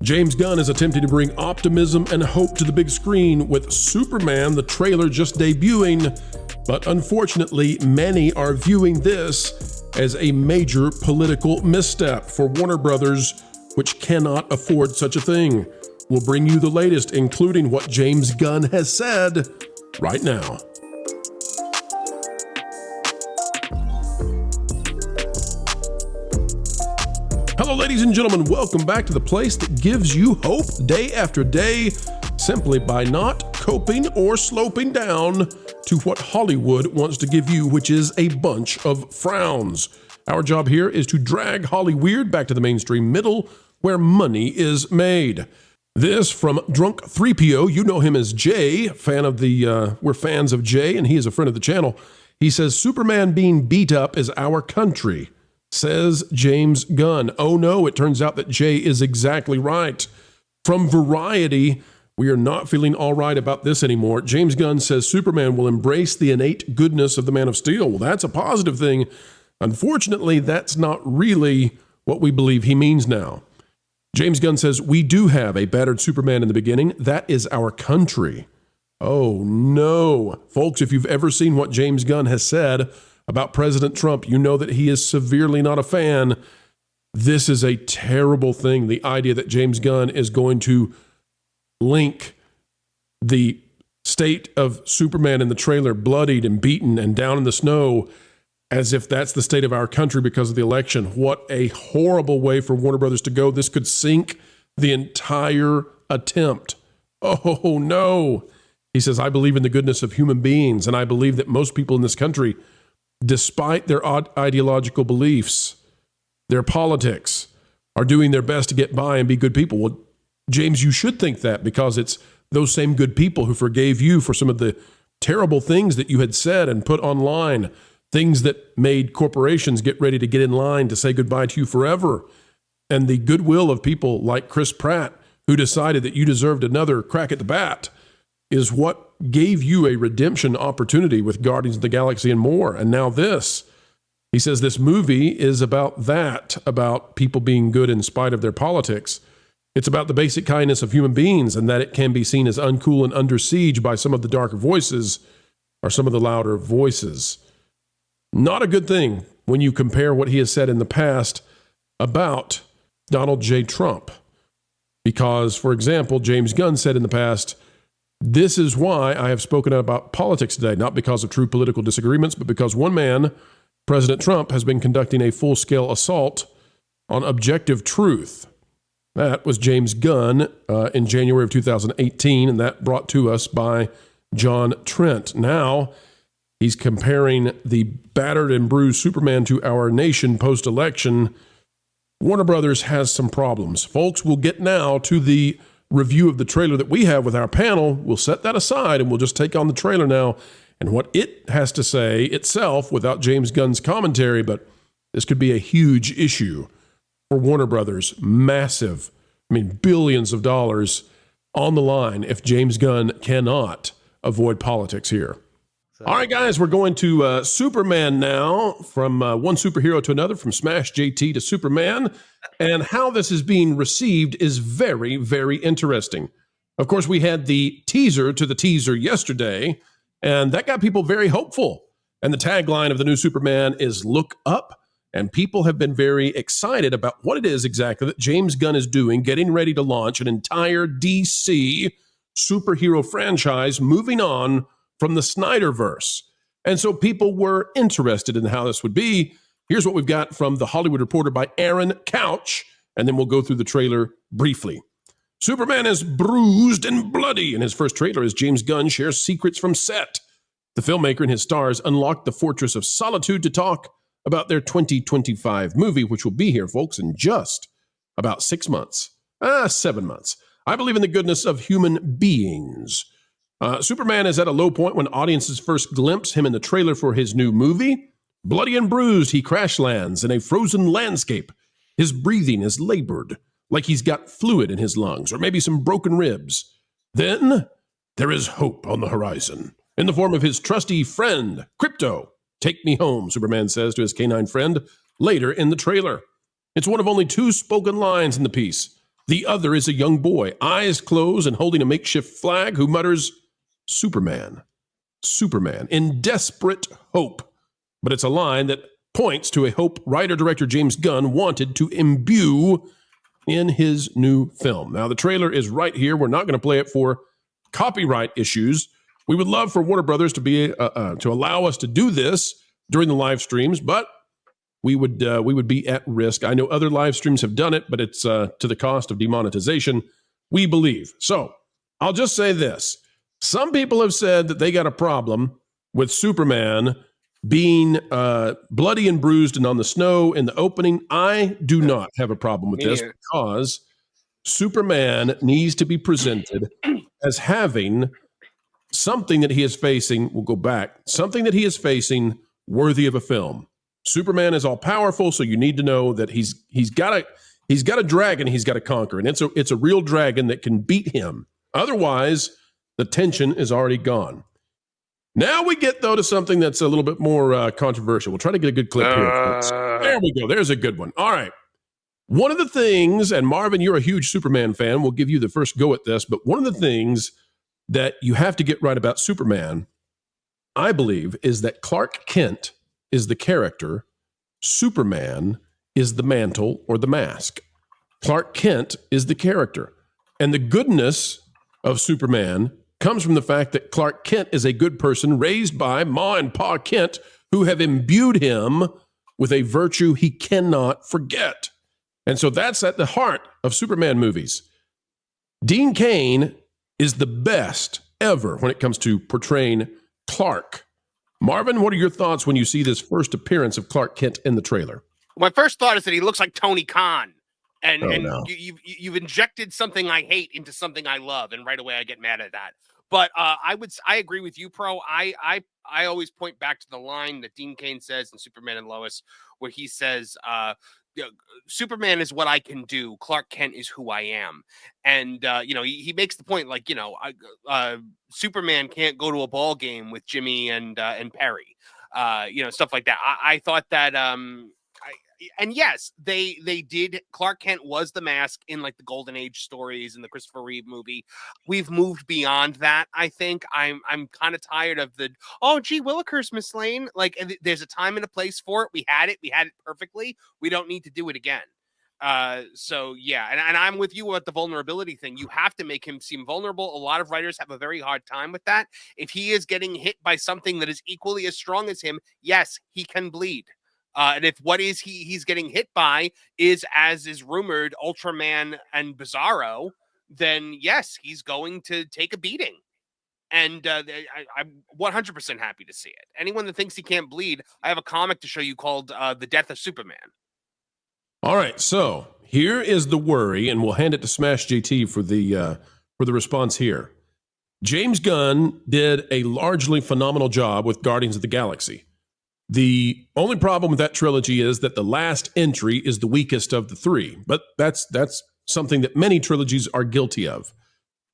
James Gunn is attempting to bring optimism and hope to the big screen with Superman, the trailer just debuting, but unfortunately, many are viewing this as a major political misstep for Warner Brothers, which cannot afford such a thing. We'll bring you the latest, including what James Gunn has said right now. Hello, ladies and gentlemen. Welcome back to the place that gives you hope day after day, simply by not coping or sloping down to what Hollywood wants to give you, which is a bunch of frowns. Our job here is to drag Hollyweird back to the mainstream middle where money is made. This from Drunk 3PO. You know him as Jay, we're fans of Jay, and he is a friend of the channel. He says, Superman being beat up is our country, says James Gunn. Oh no, it turns out that Jay is exactly right. From Variety, we are not feeling all right about this anymore. James Gunn says Superman will embrace the innate goodness of the Man of Steel. Well, that's a positive thing. Unfortunately, that's not really what we believe he means now. James Gunn says, we do have a battered Superman in the beginning. That is our country. Oh no. Folks, if you've ever seen what James Gunn has said about President Trump, you know that he is severely not a fan. This is a terrible thing. The idea that James Gunn is going to link the state of Superman in the trailer, bloodied and beaten and down in the snow, as if that's the state of our country because of the election. What a horrible way for Warner Brothers to go. This could sink the entire attempt. Oh no. He says, I believe in the goodness of human beings, and I believe that most people in this country, despite their ideological beliefs, their politics, are doing their best to get by and be good people. Well, James, you should think that, because it's those same good people who forgave you for some of the terrible things that you had said and put online, things that made corporations get ready to get in line to say goodbye to you forever. And the goodwill of people like Chris Pratt, who decided that you deserved another crack at the bat, is what gave you a redemption opportunity with Guardians of the Galaxy and more. And now this. He says this movie is about that, about people being good in spite of their politics. It's about the basic kindness of human beings, and that it can be seen as uncool and under siege by some of the darker voices or some of the louder voices. Not a good thing when you compare what he has said in the past about Donald J. Trump. Because, for example, James Gunn said in the past, this is why I have spoken about politics today, not because of true political disagreements, but because one man, President Trump, has been conducting a full-scale assault on objective truth. That was James Gunn in January of 2018, and that brought to us by John Trent. Now, he's comparing the battered and bruised Superman to our nation post-election. Warner Brothers has some problems. Folks, we'll get now to the review of the trailer that we have with our panel. We'll set that aside and we'll just take on the trailer now and what it has to say itself without James Gunn's commentary. But this could be a huge issue for Warner Brothers. Massive, billions of dollars on the line if James Gunn cannot avoid politics here. All right, guys, we're going to Superman now, from one superhero to another, from Smash JT to Superman. And how this is being received is very, very interesting. Of course, we had the teaser to the teaser yesterday, and that got people very hopeful. And the tagline of the new Superman is "Look Up." And people have been very excited about what it is exactly that James Gunn is doing, getting ready to launch an entire DC superhero franchise, moving on from the Snyderverse. And so people were interested in how this would be. Here's what we've got from The Hollywood Reporter by Aaron Couch, and then we'll go through the trailer briefly. Superman is bruised and bloody. In his first trailer, as James Gunn shares secrets from set. The filmmaker and his stars unlocked the Fortress of Solitude to talk about their 2025 movie, which will be here, folks, in just about 7 months. I believe in the goodness of human beings. Superman is at a low point when audiences first glimpse him in the trailer for his new movie. Bloody and bruised, he crash lands in a frozen landscape. His breathing is labored, like he's got fluid in his lungs, or maybe some broken ribs. Then there is hope on the horizon, in the form of his trusty friend, Crypto. Take me home, Superman says to his canine friend later in the trailer. It's one of only 2 spoken lines in the piece. The other is a young boy, eyes closed and holding a makeshift flag, who mutters, Superman, Superman, in desperate hope. But it's a line that points to a hope writer-director James Gunn wanted to imbue in his new film. Now, the trailer is right here. We're not going to play it for copyright issues. We would love for Warner Brothers to be to allow us to do this during the live streams, but we would be at risk. I know other live streams have done it, but it's to the cost of demonetization, we believe. So I'll just say this. Some people have said that they got a problem with Superman being bloody and bruised and on the snow in the opening. I do not have a problem with this because Superman needs to be presented as having something that he is facing. We'll go back. Something that he is facing worthy of a film. Superman is all powerful, so you need to know that he's got a dragon he's got to conquer, and it's a real dragon that can beat him. Otherwise, the tension is already gone. Now we get, though, to something that's a little bit more controversial. We'll try to get a good clip here. There we go. There's a good one. All right. One of the things, and Marvin, you're a huge Superman fan. We'll give you the first go at this, but one of the things that you have to get right about Superman, I believe, is that Clark Kent is the character, Superman is the mantle or the mask. Clark Kent is the character. And the goodness of Superman comes from the fact that Clark Kent is a good person raised by Ma and Pa Kent, who have imbued him with a virtue he cannot forget. And so that's at the heart of Superman movies. Dean Cain is the best ever when it comes to portraying Clark. Marvin, what are your thoughts when you see this first appearance of Clark Kent in the trailer? My first thought is that he looks like Tony Khan. You've injected something I hate into something I love, and right away I get mad at that. But I agree with you, Pro. I always point back to the line that Dean Cain says in Superman and Lois, where he says, Superman is what I can do. Clark Kent is who I am. And, he makes the point, like, Superman can't go to a ball game with Jimmy and Perry, stuff like that. I thought that, and yes, they did. Clark Kent was the mask in like the Golden Age stories in the Christopher Reeve movie. We've moved beyond that. I think I'm kind of tired of the, oh, gee willikers, Miss Lane. Like, there's a time and a place for it. We had it perfectly. We don't need to do it again. So yeah, and I'm with you about the vulnerability thing. You have to make him seem vulnerable. A lot of writers have a very hard time with that. If he is getting hit by something that is equally as strong as him, yes, he can bleed. And if what is he's getting hit by is, as is rumored, Ultraman and Bizarro, then yes, he's going to take a beating. And I'm 100% happy to see it. Anyone that thinks he can't bleed, I have a comic to show you called The Death of Superman. All right, so here is the worry, and we'll hand it to Smash JT for the response here. James Gunn did a largely phenomenal job with Guardians of the Galaxy. The only problem with that trilogy is that the last entry is the weakest of the three, but that's something that many trilogies are guilty of.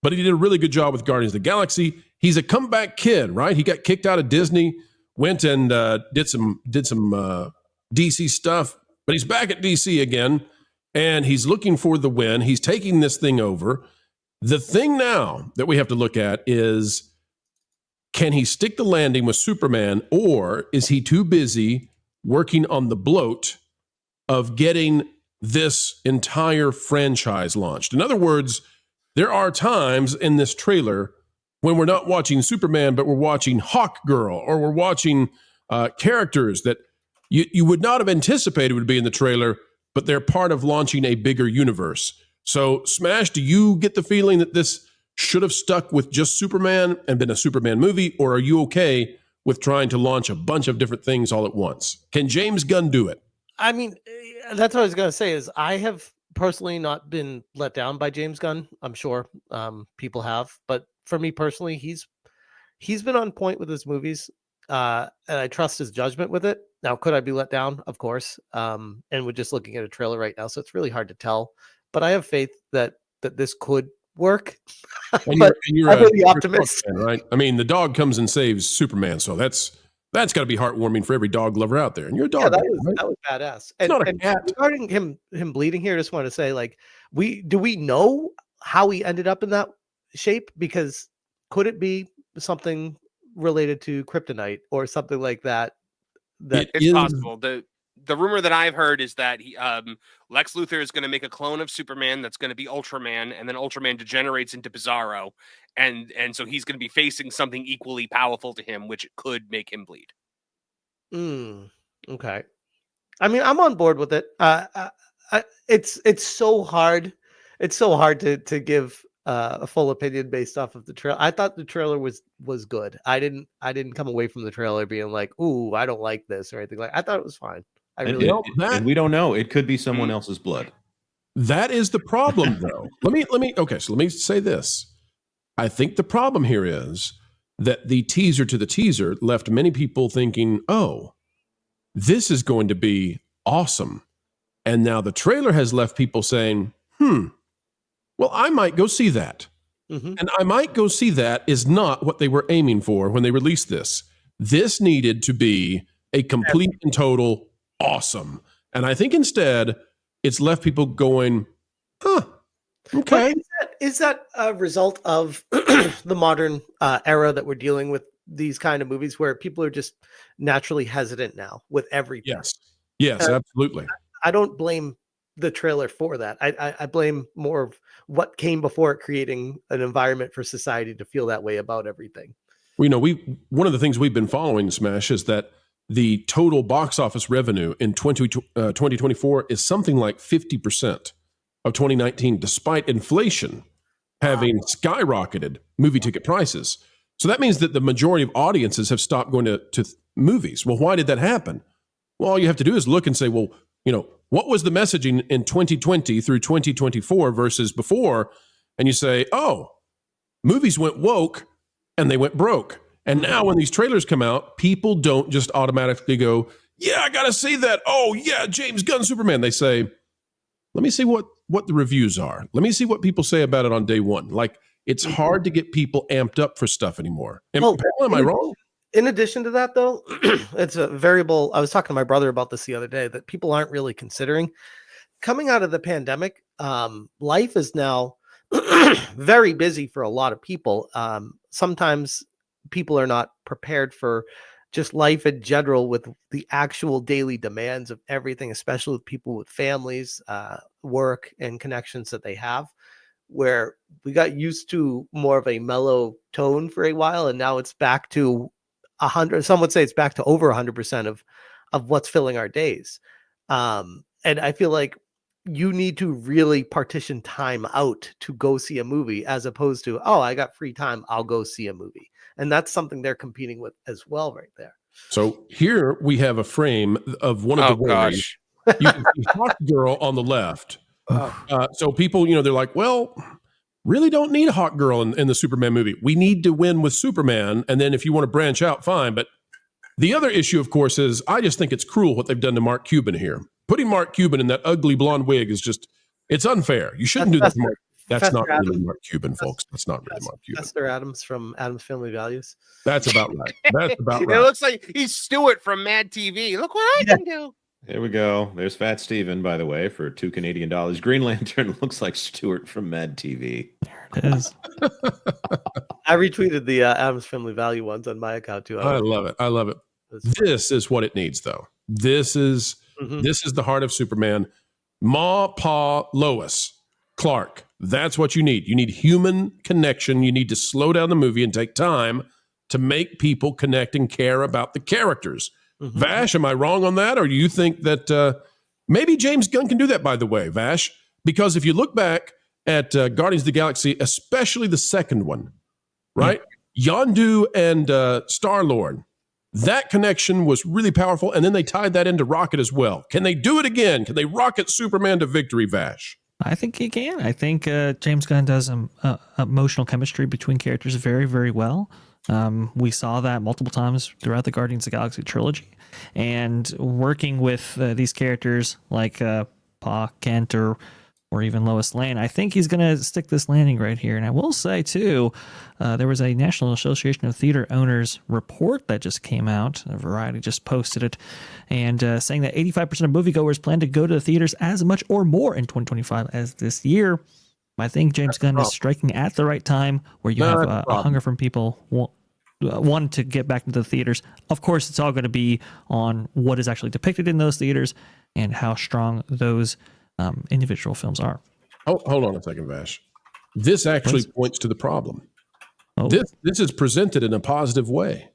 But he did a really good job with Guardians of the Galaxy. He's a comeback kid, right? He got kicked out of Disney, went and did some DC stuff, but he's back at DC again, and he's looking for the win. He's taking this thing over. The thing now that we have to look at is, can he stick the landing with Superman, or is he too busy working on the bloat of getting this entire franchise launched? In other words, there are times in this trailer when we're not watching Superman, but we're watching Hawkgirl, or we're watching characters that you would not have anticipated would be in the trailer, but they're part of launching a bigger universe. So, Smash, do you get the feeling that this should have stuck with just Superman and been a Superman movie, or are you okay with trying to launch a bunch of different things all at once? Can James Gunn do it? I mean, that's what I was going to say is I have personally not been let down by James Gunn. I'm sure people have, but for me personally, he's been on point with his movies, and I trust his judgment with it. Now, could I be let down? Of course. And we're just looking at a trailer right now, so it's really hard to tell, but I have faith that this could work. And you're a optimist, fan, right? I mean, the dog comes and saves Superman, so that's That's got to be heartwarming for every dog lover out there. And you're a dog. Yeah, lover, right? that was badass. It's not a And cat. regarding him bleeding here, I just want to say, like, do we know how he ended up in that shape? Because could it be something related to kryptonite or something like that? It's possible. The rumor that I've heard is that Lex Luthor is going to make a clone of Superman that's going to be Ultraman, and then Ultraman degenerates into Bizarro, and so he's going to be facing something equally powerful to him, which could make him bleed. Okay. I mean, I'm on board with it. It's so hard. It's so hard to give a full opinion based off of the trailer. I thought the trailer was good. I didn't come away from the trailer being like, "Ooh, I don't like this" or anything like. I thought it was fine. And we don't know. It could be someone else's blood. That is the problem, though. Let me say this. I think the problem here is that the teaser to the teaser left many people thinking, "Oh, this is going to be awesome," and now the trailer has left people saying, well, I might go see that. And I might go see that is not what they were aiming for when they released this. This needed to be a complete and total awesome. And I think instead it's left people going, okay. Is that a result of the modern era that we're dealing with these kind of movies where people are just naturally hesitant now with everything? Yes, absolutely. I don't blame the trailer for that. I blame more of what came before it, creating an environment for society to feel that way about everything. Well, one of the things we've been following, Smash, is that the total box office revenue in 2024 is something like 50% of 2019, despite inflation having skyrocketed movie ticket prices. So that means that the majority of audiences have stopped going to movies. Well, why did that happen? Well, all you have to do is look and say, well, what was the messaging in 2020 through 2024 versus before? And you say, oh, movies went woke and they went broke. And now when these trailers come out, people don't just automatically go, yeah, I got to see that. Oh, yeah, James Gunn Superman. They say, let me see what the reviews are. Let me see what people say about it on day one. Like, it's hard to get people amped up for stuff anymore. Am I wrong? In addition to that, though, it's a variable. I was talking to my brother about this the other day that people aren't really considering. Coming out of the pandemic, life is now very busy for a lot of people. Sometimes people are not prepared for just life in general with the actual daily demands of everything, especially with people with families, work, and connections that they have, where we got used to more of a mellow tone for a while, and now it's back to 100. Some would say it's back to over 100% of what's filling our days. And I feel like you need to really partition time out to go see a movie, as opposed to, oh, I got free time, I'll go see a movie. And that's something they're competing with as well right there. So here we have a frame of one of the worries. You can see Hawk Girl on the left. So people, they're like, well, really don't need a hot girl in the Superman movie. We need to win with Superman. And then if you want to branch out, fine. But the other issue, of course, is I just think it's cruel what they've done to Mark Cuban here. Putting Mark Cuban in that ugly blonde wig is just, it's unfair. You shouldn't do that to Mark. That's not really Mark Cuban, folks. That's not really Mark Cuban. Professor Adams from Adam's Family Values. That's about right. That's about right. It looks like he's Stewart from Mad TV. Look what I can do. There we go. There's Fat Steven, by the way, for $2 Canadian. Green Lantern looks like Stewart from Mad TV. There it is. I retweeted the Adam's Family Value ones on my account too. I love it. I love it. This is what it needs, though. This is the heart of Superman. Ma, Pa, Lois, Clark. That's what you need. You need human connection. You need to slow down the movie and take time to make people connect and care about the characters. Vash, am I wrong on that? Or do you think that maybe James Gunn can do that, by the way, Vash? Because if you look back at Guardians of the Galaxy, especially the second one, right? Yondu and Star-Lord, that connection was really powerful. And then they tied that into Rocket as well. Can they do it again? Can they rocket Superman to victory, Vash? I think he can. I think James Gunn does emotional chemistry between characters very, very well. We saw that multiple times throughout the Guardians of the Galaxy trilogy, and working with these characters like Pa Kent or or even Lois Lane. I think he's going to stick this landing right here. And I will say, too, there was a National Association of Theater Owners report that just came out. Variety just posted it, and saying that 85% of moviegoers plan to go to the theaters as much or more in 2025 as this year. I think James Gunn is striking at the right time where you have a hunger from people want to get back into the theaters. Of course, it's all going to be on what is actually depicted in those theaters and how strong those individual films are. Hold on a second, Vash. This actually points to the problem. Oh. This is presented in a positive way.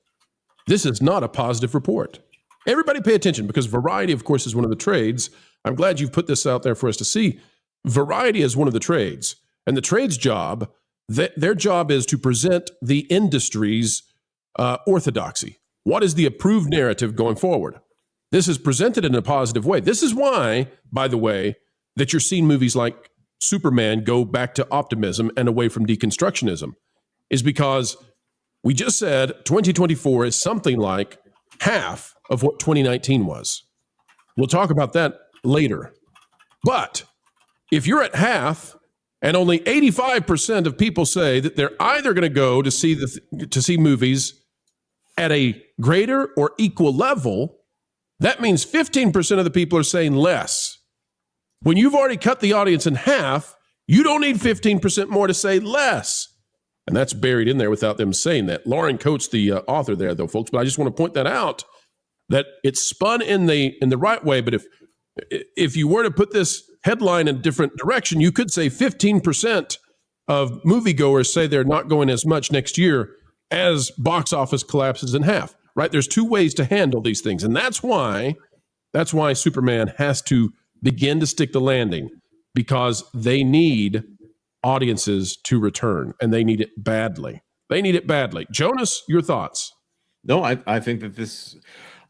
This is not a positive report. Everybody pay attention, because Variety, of course, is one of the trades. I'm glad you've put this out there for us to see. Variety is one of the trades, and the trade's job, their job is to present the industry's orthodoxy. What is the approved narrative going forward? This is presented in a positive way. This is why, by the way, that you're seeing movies like Superman go back to optimism and away from deconstructionism, is because we just said 2024 is something like half of what 2019 was. We'll talk about that later. But if you're at half and only 85% of people say that they're either going to go to see movies at a greater or equal level, that means 15% of the people are saying less. When you've already cut the audience in half, you don't need 15% more to say less. And that's buried in there without them saying that. Lauren Coates, the author there, though, folks, but I just want to point that out, that it's spun in the right way. But if you were to put this headline in a different direction, you could say 15% of moviegoers say they're not going as much next year as box office collapses in half, right? There's two ways to handle these things. And that's why Superman has to begin to stick the landing, because they need audiences to return, and they need it badly. They need it badly. Jonas, your thoughts? No, I think that this...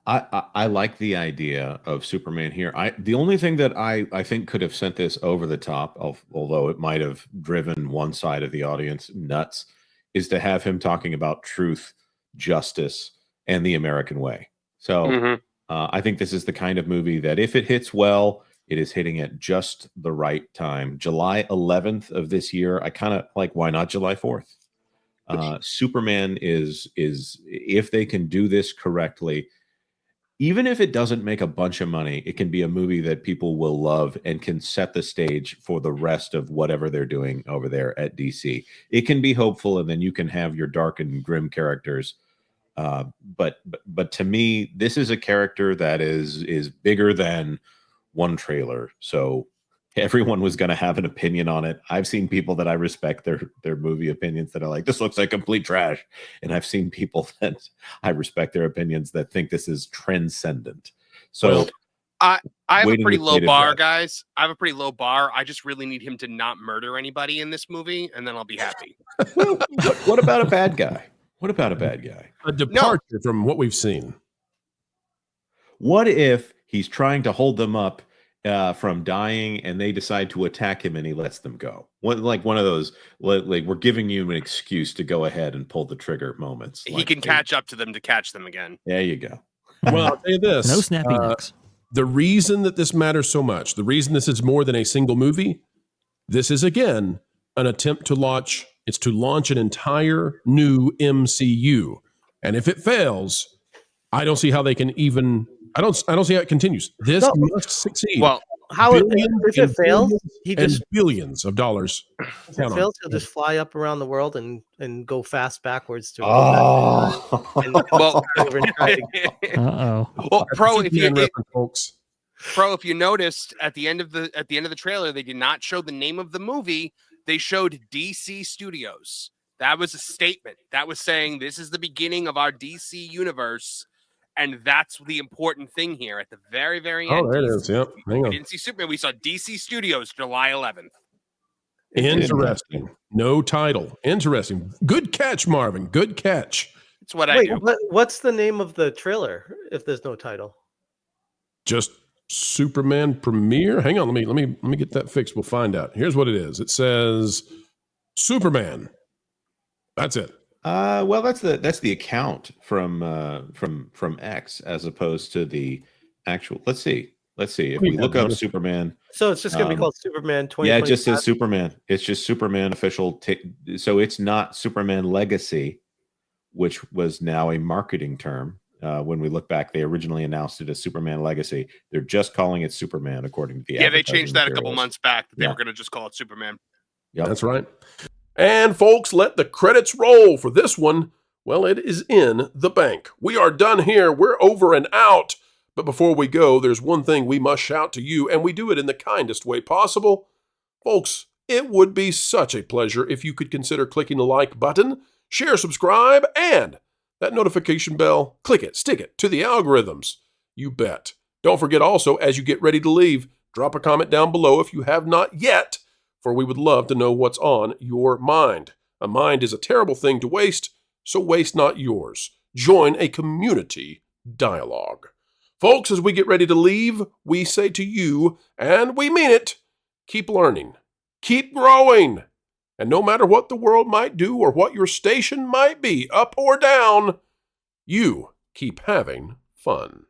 I like the idea of Superman here. The only thing that I think could have sent this over the top, although it might have driven one side of the audience nuts, is to have him talking about truth, justice, and the American way. So I think this is the kind of movie that if it hits well, it is hitting at just the right time. July 11th of this year, I kind of like, why not July 4th? Superman is if they can do this correctly, even if it doesn't make a bunch of money, it can be a movie that people will love and can set the stage for the rest of whatever they're doing over there at DC. It can be hopeful, and then you can have your dark and grim characters. But to me, this is a character that is bigger than one trailer. So everyone was going to have an opinion on it. I've seen people that I respect their movie opinions that are like, this looks like complete trash. And I've seen people that I respect their opinions that think this is transcendent. So I have a pretty low bar, guys. I have a pretty low bar. I just really need him to not murder anybody in this movie, and then I'll be happy. Well, what about a bad guy? What about a bad guy? A departure from what we've seen. What if he's trying to hold them up from dying, and they decide to attack him, and he lets them go? Like one of those, like we're giving you an excuse to go ahead and pull the trigger moments. He can catch up to them to catch them again. There you go. Well, I'll tell you this. No snappy necks. The reason that this matters so much, the reason this is more than a single movie, this is, again, an attempt to launch an entire new MCU. And if it fails, I don't see how they can even... I don't see how it continues. This must succeed. Well, if it fails, he just billions of dollars. If it fails, he'll just fly up around the world and go fast backwards to. Well, Pro, if you noticed at the end of the trailer, they did not show the name of the movie. They showed DC Studios. That was a statement. That was saying this is the beginning of our DC universe. And that's the important thing here at the very, very end. Oh, there it is. Yep. We didn't see Superman. We saw DC Studios July 11th. Interesting. No title. Interesting. Good catch, Marvin. Good catch. That's what I do. What's the name of the trailer if there's no title? Just Superman premiere. Hang on. Let me get that fixed. We'll find out. Here's what it is. It says Superman. That's it. Well, that's the account from X as opposed to the actual. Let's see. Let's see. If we look up Superman. So it's just going to be called Superman 2025? Yeah, it just says Superman. It's just Superman official. So it's not Superman Legacy, which was now a marketing term. When we look back, they originally announced it as Superman Legacy. They're just calling it Superman, according to the they changed that a couple months back. They were going to just call it Superman. Yep. That's right. And folks, let the credits roll for this one. Well, it is in the bank. We are done here. We're over and out. But before we go, there's one thing we must shout to you, and we do it in the kindest way possible. Folks, it would be such a pleasure if you could consider clicking the like button, share, subscribe, and that notification bell. Click it, stick it to the algorithms. You bet. Don't forget also, as you get ready to leave, drop a comment down below if you have not yet, for we would love to know what's on your mind. A mind is a terrible thing to waste, so waste not yours. Join a community dialogue. Folks, as we get ready to leave, we say to you, and we mean it, keep learning, keep growing, and no matter what the world might do or what your station might be, up or down, you keep having fun.